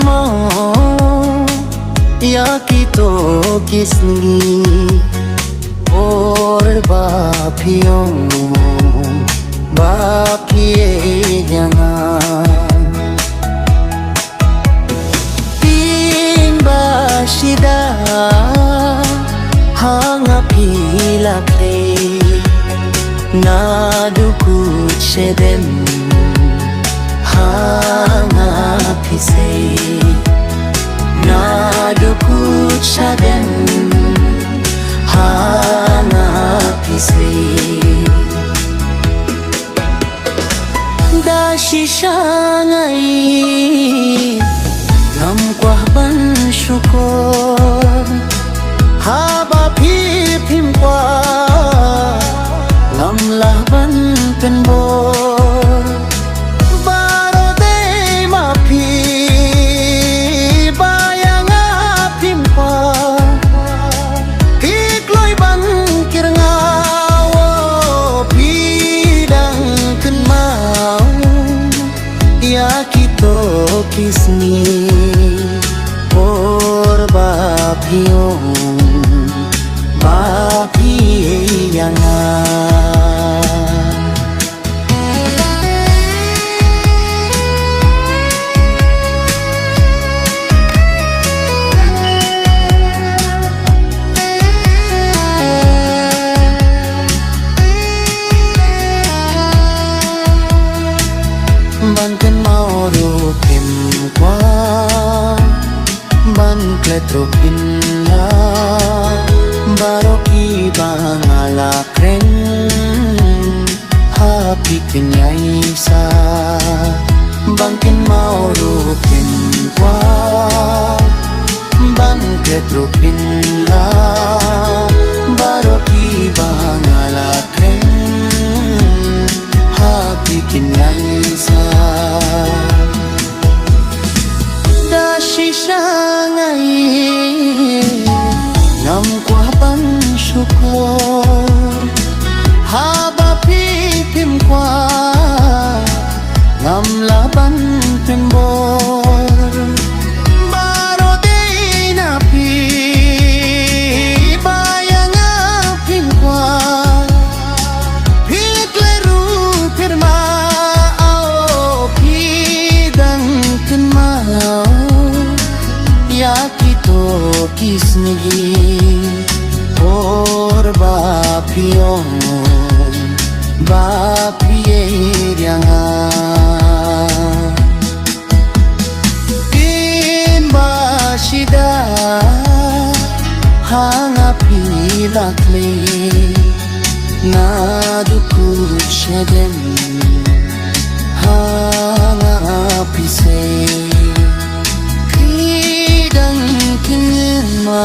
mau yakito kisni or bapiyong bakiye yangan pinbashida hangapilakle nadukut shedem hangapise nadukut shedem hangapise dashi shangai namkwahban syukur haba pipim kwa ngamlah ban penbor baro dei mapi bayang apim kwa kikloi ban kirngawo bidang kenmau yakito kisni por bapiyong ban ken mau rupim kwa ban kletropin la baroki bangala kren happy kenyai sa bangkin mau rupin kwa ban kletropin la baroki bangala kren happy kenyai sa dashi shangai namkwahban syukur haba pipim kwa ngamlaban penbor baro dei napi bayang apim kwa pitleru pirma au pidang kenmau yakito kisnegi por bapiyong bapiye yangan pinbashida hangapilakle nadukut shedem hangapise kidang kinma